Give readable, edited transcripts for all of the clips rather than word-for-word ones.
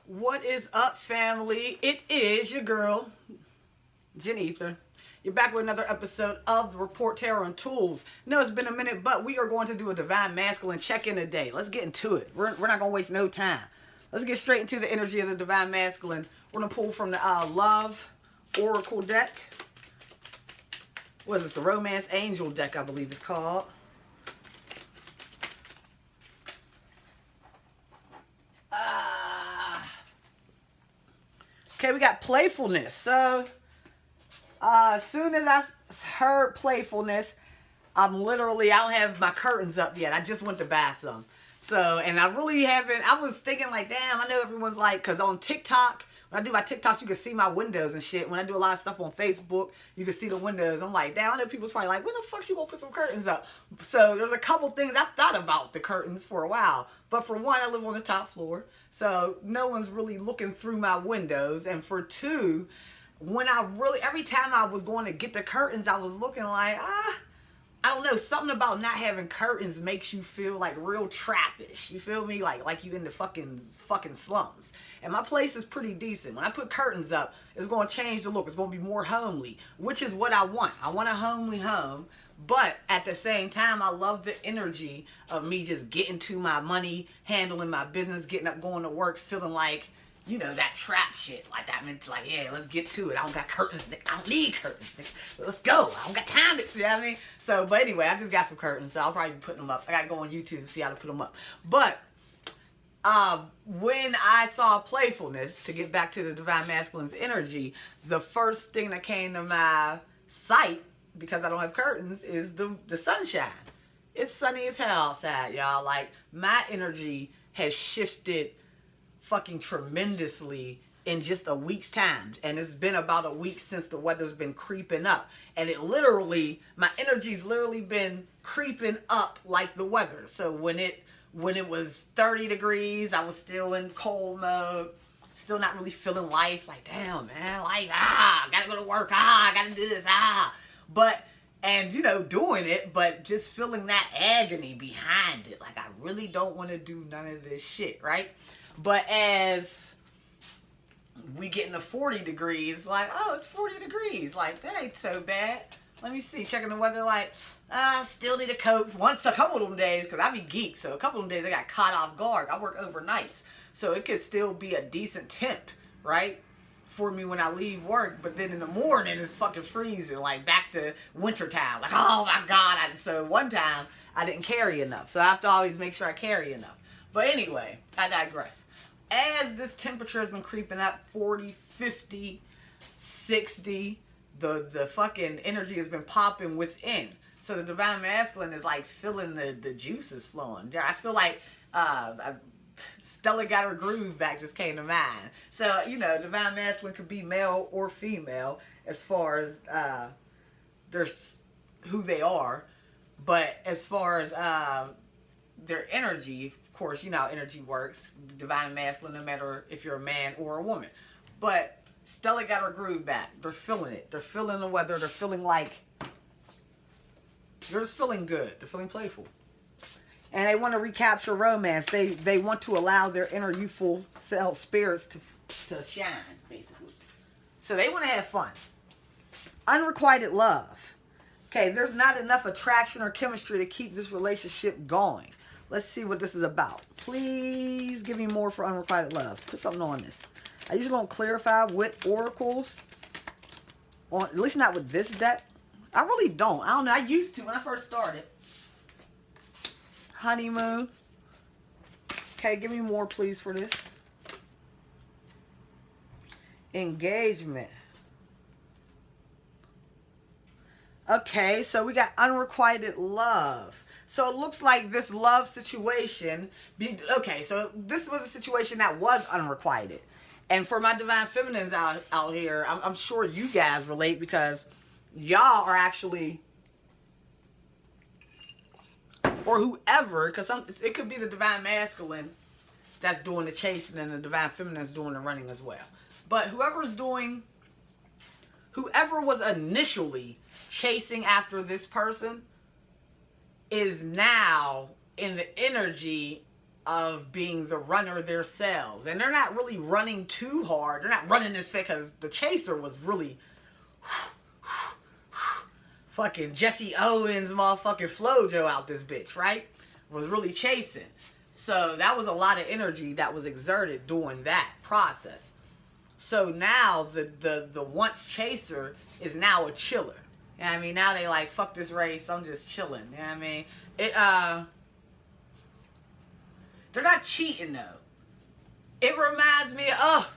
What is up, family? It is your girl, Jen Ether. You're back with another episode of the Report Tarot and Tools. No, it's been a minute, but we are going to do a Divine Masculine check-in today. Let's get into it. We're not going to waste no time. Let's get straight into the energy of the Divine Masculine. We're going to pull from the Love Oracle deck. What is this? The Romance Angel deck, I believe it's called. Okay, we got playfulness. So, as soon as I heard playfulness, I don't have my curtains up yet. I just went to buy some. So, and I really haven't, I was thinking like, damn, I know everyone's like, because on TikTok, when I do my TikToks, you can see my windows and shit. When I do a lot of stuff on Facebook, you can see the windows. I'm like, damn, I know people's probably like, when the fuck she gonna put some curtains up? So there's a couple things I've thought about the curtains for a while. But for one, I live on the top floor. So no one's really looking through my windows. And for two, every time I was going to get the curtains, I was looking like, I don't know, something about not having curtains makes you feel like real trappish. You feel me? Like you in the fucking slums. And my place is pretty decent. When I put curtains up, it's going to change the look. It's going to be more homely, which is what I want. I want a homely home. But at the same time, I love the energy of me just getting to my money, handling my business, getting up, going to work, feeling like, you know, that trap shit. Like that meant like, yeah, let's get to it. I don't got curtains, nigga. I don't need curtains, nigga. Let's go. I don't got time to, you know what I mean? So, but anyway, I just got some curtains, so I'll probably be putting them up. I got to go on YouTube to see how to put them up. But when I saw playfulness, to get back to the Divine Masculine's energy, the first thing that came to my sight, because I don't have curtains, is the sunshine. It's sunny as hell outside, y'all. Like, my energy has shifted fucking tremendously in just a week's time. And it's been about a week since the weather's been creeping up. And my energy's literally been creeping up like the weather. So when it was 30 degrees, I was still in cold mode. Still not really feeling life. Like, damn, man. Like, gotta go to work. I gotta do this. And, you know, doing it, but just feeling that agony behind it. Like, I really don't want to do none of this shit, right? But as we get into 40 degrees, like, oh, it's 40 degrees. Like, that ain't so bad. Let me see. Checking the weather, like, still need a coat. A couple of them days, because I be geek, so a couple of them days I got caught off guard. I work overnights, so it could still be a decent temp, right, for me when I leave work. But then in the morning, it's fucking freezing, like back to wintertime. Like, oh my God. So one time, I didn't carry enough, so I have to always make sure I carry enough. But anyway, I digress. As this temperature has been creeping up, 40, 50, 60, the fucking energy has been popping within. So the Divine Masculine is like feeling the juices flowing. I feel like Stella got her groove back just came to mind. So, you know, Divine Masculine could be male or female as far as who they are. But as far as their energy, of course, you know how energy works. Divine Masculine, no matter if you're a man or a woman. But Stella got her groove back. They're feeling it. They're feeling the weather. They're feeling like, they're just feeling good. They're feeling playful. And they want to recapture romance. They want to allow their inner youthful self spirits to shine, basically. So they want to have fun. Unrequited love. Okay, there's not enough attraction or chemistry to keep this relationship going. Let's see what this is about. Please give me more for unrequited love. Put something on this. I usually don't clarify with oracles. At least not with this deck. I really don't. I don't know. I used to when I first started. Honeymoon. Okay, give me more, please, for this. Engagement. Okay, so we got unrequited love. So it looks like this love situation. Okay, so this was a situation that was unrequited. And for my Divine Feminines out here, I'm sure you guys relate, because y'all are actually, or whoever, because it could be the Divine Masculine that's doing the chasing and the Divine Feminine that's doing the running as well. But whoever was initially chasing after this person is now in the energy of being the runner themselves. And they're not really running too hard. They're not running this fast because the chaser was really fucking Jesse Owens motherfucking Flojo out this bitch, right? Was really chasing. So that was a lot of energy that was exerted during that process. So now the once chaser is now a chiller. You know what I mean? Now they like, fuck this race, I'm just chilling. You know what I mean? They're not cheating though. It reminds me of,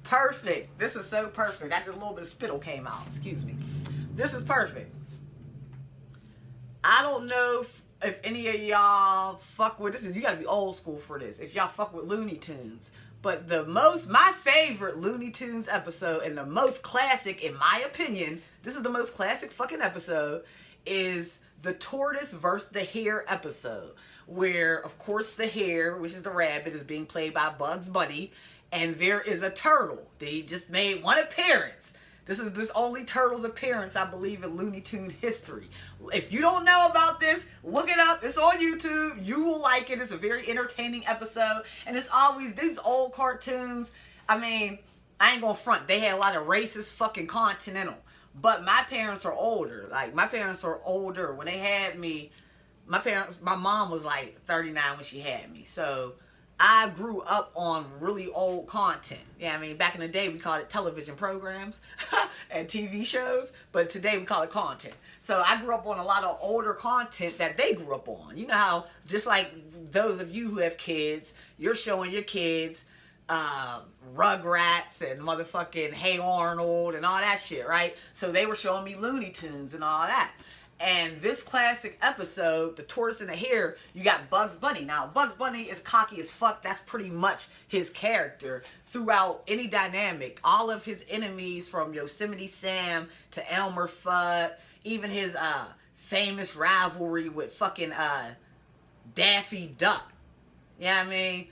perfect. This is so perfect. That just a little bit of spittle came out. Excuse me. This is perfect. I don't know if any of y'all fuck with this. You gotta be old school for this. If y'all fuck with Looney Tunes. But my favorite Looney Tunes episode, and the most classic, in my opinion, this is the most classic fucking episode, is the tortoise versus the hare episode. Where, of course, the hare, which is the rabbit, is being played by Bugs Bunny. And there is a turtle. They just made one appearance. This is this only turtle's appearance, I believe, in Looney Tune history. If you don't know about this, look it up. It's on YouTube. You will like it. It's a very entertaining episode. And it's always these old cartoons. I mean, I ain't gonna front. They had a lot of racist fucking content in them. But my parents are older. Like, my parents are older. When they had me, my mom was like 39 when she had me. So I grew up on really old content. Yeah, I mean, back in the day, we called it television programs and TV shows, but today we call it content. So I grew up on a lot of older content that they grew up on. You know how, just like those of you who have kids, you're showing your kids Rugrats and motherfucking Hey Arnold and all that shit, right? So they were showing me Looney Tunes and all that. And this classic episode, the tortoise and the hare, you got Bugs Bunny. Now, Bugs Bunny is cocky as fuck. That's pretty much his character throughout any dynamic. All of his enemies, from Yosemite Sam to Elmer Fudd, even his famous rivalry with fucking Daffy Duck. You know what I mean?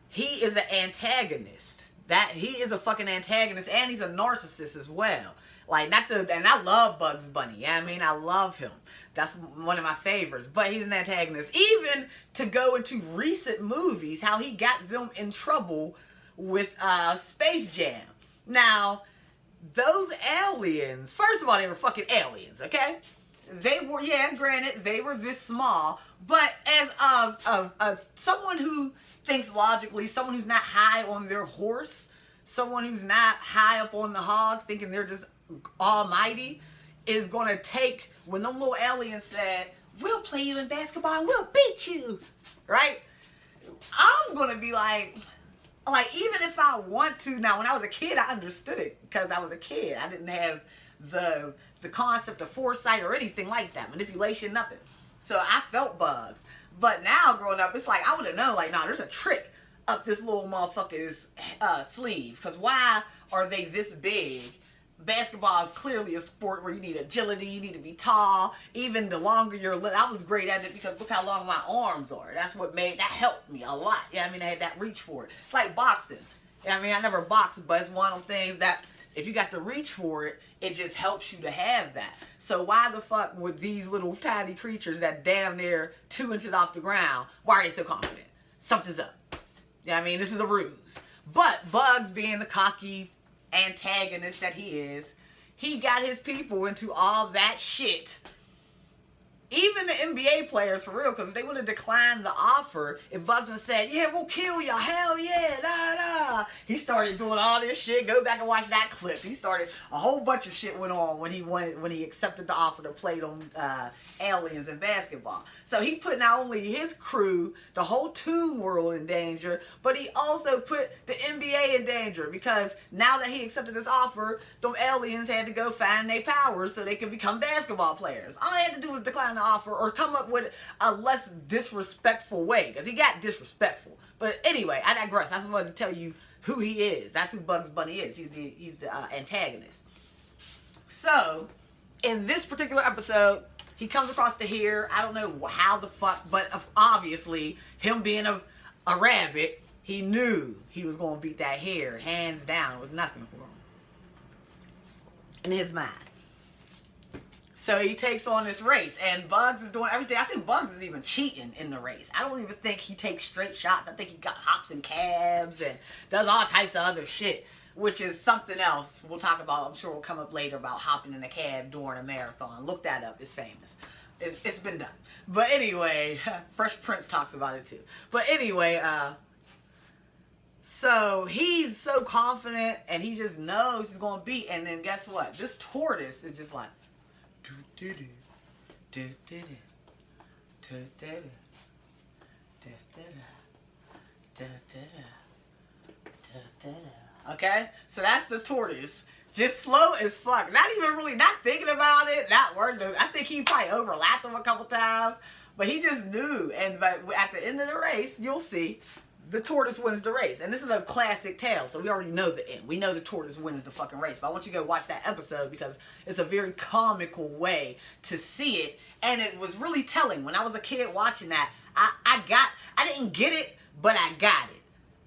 He is an antagonist. He is a fucking antagonist, and he's a narcissist as well. Like, and I love Bugs Bunny. Yeah, I mean, I love him. That's one of my favorites. But he's an antagonist. Even to go into recent movies, how he got them in trouble with Space Jam. Now, those aliens, first of all, they were fucking aliens, okay? They were, yeah, granted, they were this small. But as someone who thinks logically, someone who's not high on their horse, someone who's not high up on the hog, thinking they're just almighty, is gonna take, when them little aliens said, we'll play you in basketball and we'll beat you, right? I'm gonna be like, even if I want to, now when I was a kid, I understood it because I was a kid. I didn't have the concept of foresight or anything like that, manipulation, nothing. So I felt bugs. But now growing up, it's like, I would have known, like, nah, there's a trick up this little motherfucker's sleeve. Because why are they this big? Basketball is clearly a sport where you need agility, you need to be tall. Even the longer I was great at it because look how long my arms are. That helped me a lot. Yeah, I mean, I had that reach for it. It's like boxing. Yeah, I mean, I never boxed, but it's one of them things that if you got the reach for it, it just helps you to have that. So why the fuck with these little tiny creatures that damn near 2 inches off the ground, why are they so confident? Something's up. Yeah, I mean, this is a ruse. But Bugs, being the cocky antagonist that he is, he got his people into all that shit. Even the NBA players, for real, because if they would have declined the offer, if Bugs would have said, yeah, we'll kill y'all, hell yeah, da. He started doing all this shit. Go back and watch that clip. He started, a whole bunch of shit went on when he accepted the offer to play them aliens in basketball. So he put not only his crew, the whole Toon World in danger, but he also put the NBA in danger, because now that he accepted this offer, them aliens had to go find their powers so they could become basketball players. All they had to do was decline the offer or come up with a less disrespectful way, because he got disrespectful. But anyway, I digress. I just wanted to tell you who he is. That's who Bugs Bunny is. He's the antagonist. So in this particular episode, he comes across the hare. I don't know how the fuck, but obviously him being a rabbit, he knew he was going to beat that hare hands down. It was nothing for him in his mind. So he takes on this race, and Bugs is doing everything. I think Bugs is even cheating in the race. I don't even think he takes straight shots. I think he got hops and cabs and does all types of other shit, which is something else we'll talk about. I'm sure will come up later about hopping in a cab during a marathon. Look that up. It's famous. It's been done. But anyway, Fresh Prince talks about it too. But anyway, so he's so confident, and he just knows he's going to beat. And then guess what? This tortoise is just like, okay, so that's the tortoise, just slow as fuck, not even really not thinking about it, not worried. I think he probably overlapped him a couple times, but he just knew. And but at the end of the race, you'll see the tortoise wins the race. And this is a classic tale, so we already know the end. We know the tortoise wins the fucking race. But I want you to go watch that episode because it's a very comical way to see it. And it was really telling. When I was a kid watching that, I didn't get it, but I got it.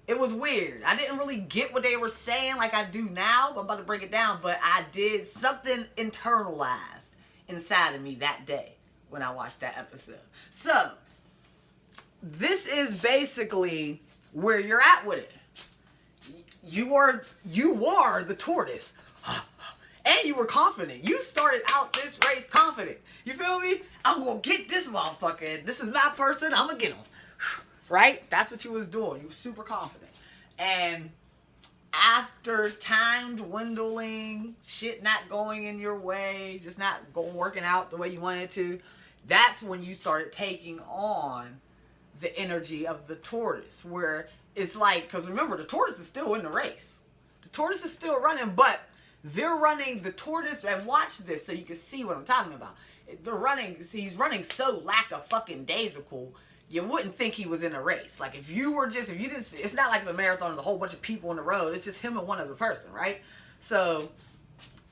It was weird. I didn't really get what they were saying like I do now. I'm about to break it down, but I did something internalized inside of me that day when I watched that episode. So, this is basically where you're at with it. You are the tortoise. And you were confident. You started out this race confident. You feel me? I'm going to get this motherfucker. This is my person. I'm going to get him. Right? That's what you was doing. You were super confident. And after time dwindling, shit not going in your way, just not working out the way you wanted to, that's when you started taking on the energy of the tortoise, where it's like, because remember, the tortoise is still in the race. The tortoise is still running, but they're running the tortoise, and watch this so you can see what I'm talking about. He's running so lack of fucking daisical, you wouldn't think he was in a race. Like if you didn't, it's not like it's a marathon, there's a whole bunch of people on the road. It's just him and one other person, right? So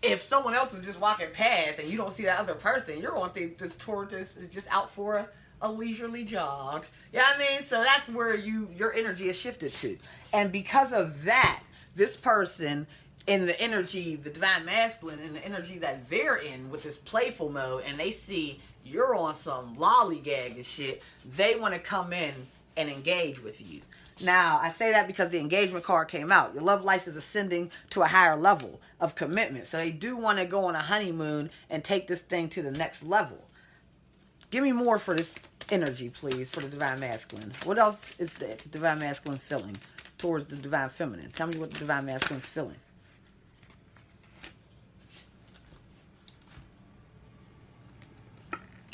if someone else is just walking past and you don't see that other person, you're going to think this tortoise is just out for a leisurely jog. You know what I mean? So that's where your energy is shifted to. And because of that, this person in the energy, the divine masculine, and the energy that they're in with this playful mode, and they see you're on some lollygag and shit, they want to come in and engage with you. Now, I say that because the engagement card came out. Your love life is ascending to a higher level of commitment. So they do want to go on a honeymoon and take this thing to the next level. Give me more for this energy, please, for the divine masculine. What else is the divine masculine feeling towards the divine feminine? Tell me what the divine masculine is feeling.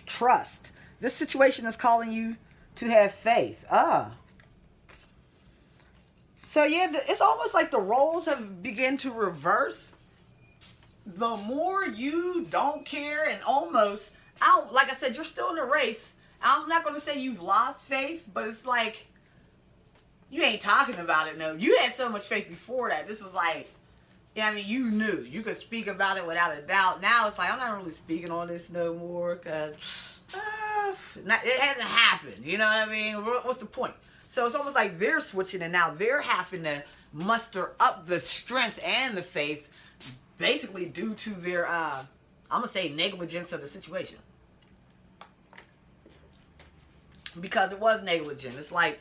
Trust. This situation is calling you to have faith. So yeah, it's almost like the roles have begun to reverse. The more you don't care and almost, like I said, you're still in the race. I'm not going to say you've lost faith, but it's like, you ain't talking about it, no. You had so much faith before that. This was like, yeah, I mean, you knew. You could speak about it without a doubt. Now it's like, I'm not really speaking on this no more because it hasn't happened. You know what I mean? What's the point? So it's almost like they're switching, and now they're having to muster up the strength and the faith basically due to their, I'm going to say, negligence of the situation. Because it was negligent. It's like,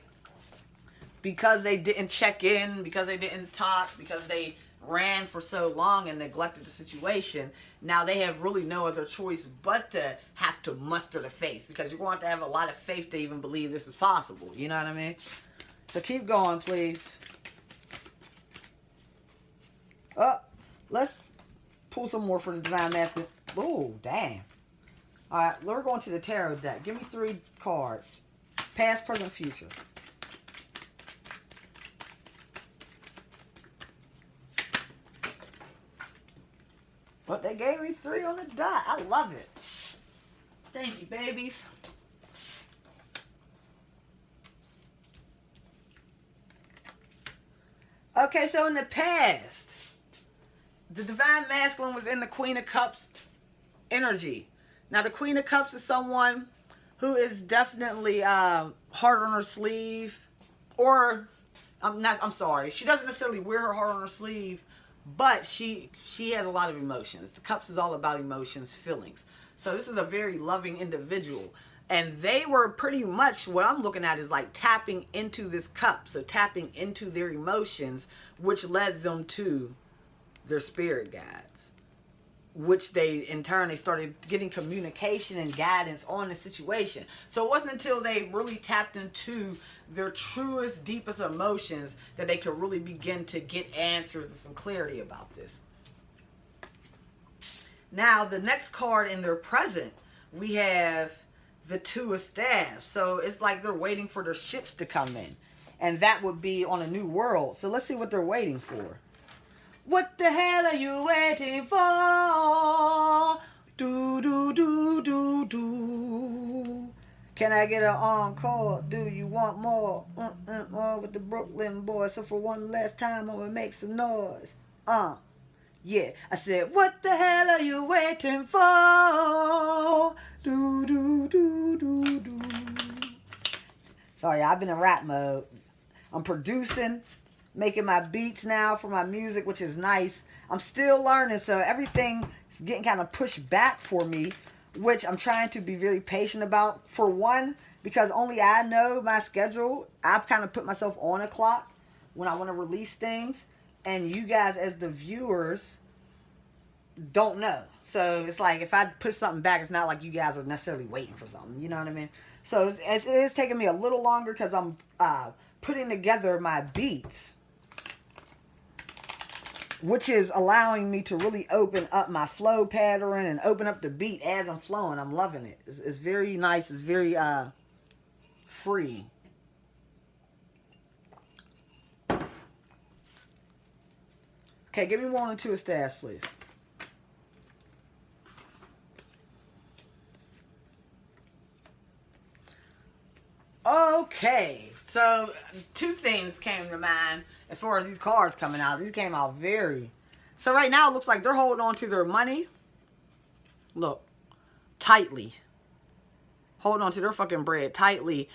because they didn't check in, because they didn't talk, because they ran for so long and neglected the situation, now they have really no other choice but to have to muster the faith, because you're going to have a lot of faith to even believe this is possible. You know what I mean? So keep going, please. Let's pull some more for the divine masculine. Oh, damn. All right, we're going to the tarot deck. Give me 3 cards. Past, present, future. But they gave me 3 on the dot. I love it. Thank you, babies. Okay, so in the past, the divine masculine was in the Queen of Cups energy. Now, the Queen of Cups is someone who is definitely hard on her sleeve. Or, I'm sorry, she doesn't necessarily wear her heart on her sleeve, but she has a lot of emotions. The Cups is all about emotions, feelings. So this is a very loving individual. And they were pretty much, what I'm looking at is like tapping into this cup. So tapping into their emotions, which led them to their spirit guides. Which they, in turn, they started getting communication and guidance on the situation. So it wasn't until they really tapped into their truest, deepest emotions that they could really begin to get answers and some clarity about this. Now, the next card in their present, we have the Two of Staves. So it's like they're waiting for their ships to come in. And that would be on a new world. So let's see what they're waiting for. What the hell are you waiting for? Do, do, do, do, do. Can I get an encore? Do you want more? More with the Brooklyn boys. So for one last time, I'm going to make some noise. Yeah, I said, what the hell are you waiting for? Do, do, do, do, do. Sorry, I've been in rap mode. I'm producing, making my beats now for my music, which is nice. I'm still learning, so everything is getting kind of pushed back for me, which I'm trying to be very patient about. For one, because only I know my schedule. I've kind of put myself on a clock when I want to release things. And you guys, as the viewers, don't know. So it's like if I put something back, it's not like you guys are necessarily waiting for something. You know what I mean? So it is taking me a little longer because I'm putting together my beats, which is allowing me to really open up my flow pattern and open up the beat as I'm flowing. I'm loving it. It's very nice. It's very free. Okay, give me 1 and 2 of Staves, please. Okay, so 2 things came to mind as far as these cards coming out. These came out very... So right now it looks like they're holding on to their money. Look, tightly. Holding on to their fucking bread tightly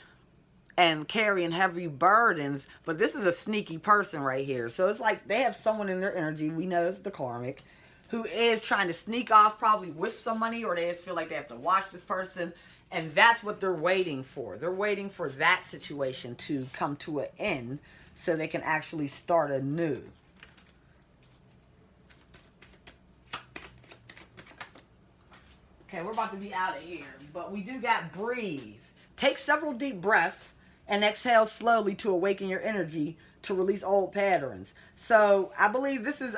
and carrying heavy burdens. But this is a sneaky person right here. So it's like they have someone in their energy, we know it's the karmic, who is trying to sneak off probably with some money, or they just feel like they have to watch this person. And that's what they're waiting for. They're waiting for that situation to come to an end so they can actually start anew. Okay, we're about to be out of here. But we do got breathe. Take several deep breaths and exhale slowly to awaken your energy to release old patterns. So I believe this is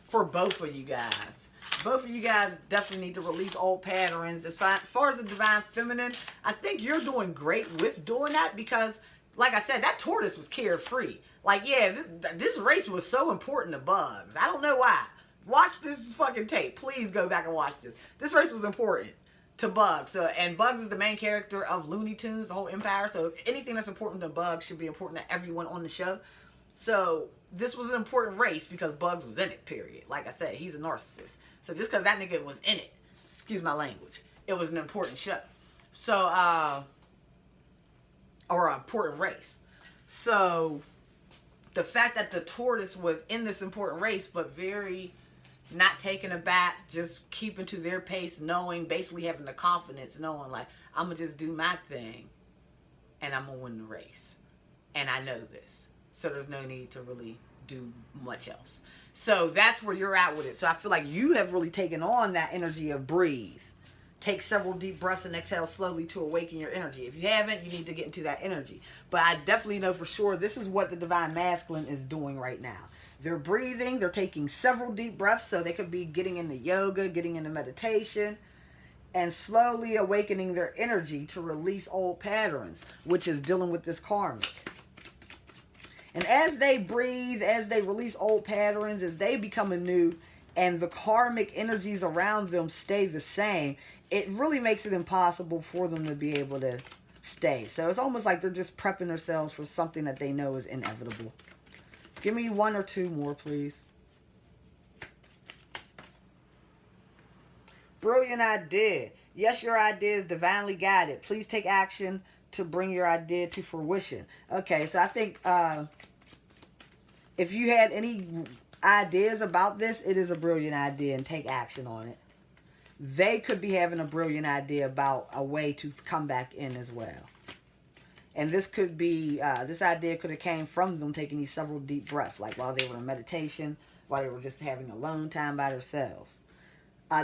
for both of you guys. Both of you guys definitely need to release old patterns. As far as the Divine Feminine, I think you're doing great with doing that because, like I said, that tortoise was carefree. Like, yeah, this race was so important to Bugs. I don't know why. Watch this fucking tape. Please go back and watch this. This race was important to Bugs. And Bugs is the main character of Looney Tunes, the whole empire. So anything that's important to Bugs should be important to everyone on the show. So this was an important race because Bugs was in it, period. Like I said, he's a narcissist. So just because that nigga was in it, excuse my language, it was an important show. So, or an important race. So the fact that the tortoise was in this important race, but very not taken aback, just keeping to their pace, knowing, basically having the confidence, knowing like, I'm going to just do my thing and I'm going to win the race. And I know this. So there's no need to really do much else. So that's where you're at with it. So I feel like you have really taken on that energy of breathe. Take several deep breaths and exhale slowly to awaken your energy. If you haven't, you need to get into that energy. But I definitely know for sure this is what the Divine Masculine is doing right now. They're breathing. They're taking several deep breaths. So they could be getting into yoga, getting into meditation, and slowly awakening their energy to release old patterns, which is dealing with this karmic. And as they breathe, as they release old patterns, as they become anew, and the karmic energies around them stay the same, it really makes it impossible for them to be able to stay. So it's almost like they're just prepping themselves for something that they know is inevitable. Give me 1 or 2 more, please. Brilliant idea. Yes, your idea is divinely guided. Please take action to bring your idea to fruition. Okay, so I think if you had any ideas about this, it is a brilliant idea and take action on it. they could be having a brilliant idea about a way to come back in as well. And this could be, this idea could have came from them taking these several deep breaths, like while they were in meditation, while they were just having alone time by themselves.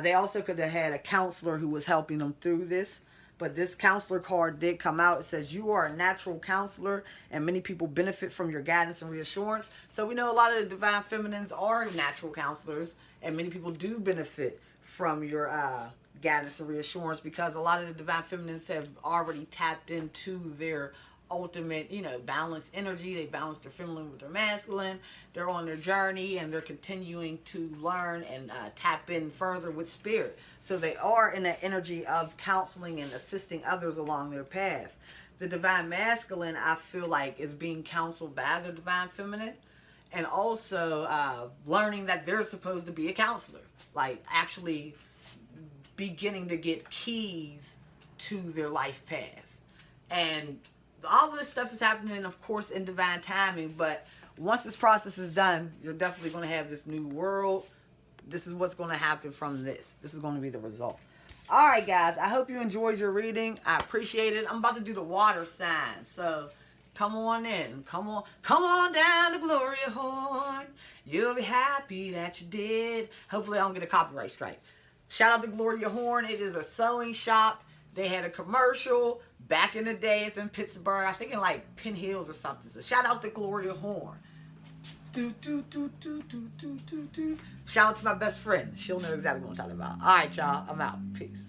They also could have had a counselor who was helping them through this. But this counselor card did come out. It says you are a natural counselor and many people benefit from your guidance and reassurance. So we know a lot of the divine feminines are natural counselors and many people do benefit from your guidance and reassurance, because a lot of the divine feminines have already tapped into their ultimate, balanced energy. They balance their feminine with their masculine. They're on their journey and they're continuing to learn and tap in further with spirit. So they are in that energy of counseling and assisting others along their path. The divine masculine, I feel like, is being counseled by the divine feminine, and also learning that they're supposed to be a counselor, like actually beginning to get keys to their life path. And all of this stuff is happening, of course, in divine timing. But once this process is done, you're definitely going to have this new world. This is what's going to happen from this. This is going to be the result. All right, guys. I hope you enjoyed your reading. I appreciate it. I'm about to do the water sign. So come on in. Come on down to Gloria Horn. You'll be happy that you did. Hopefully I don't get a copyright strike. Shout out to Gloria Horn. It is a sewing shop. They had a commercial back in the day. It's in Pittsburgh. I think in like Penn Hills or something. So shout out to Gloria Horn. Shout out to my best friend. She'll know exactly what I'm talking about. All right, y'all. I'm out. Peace.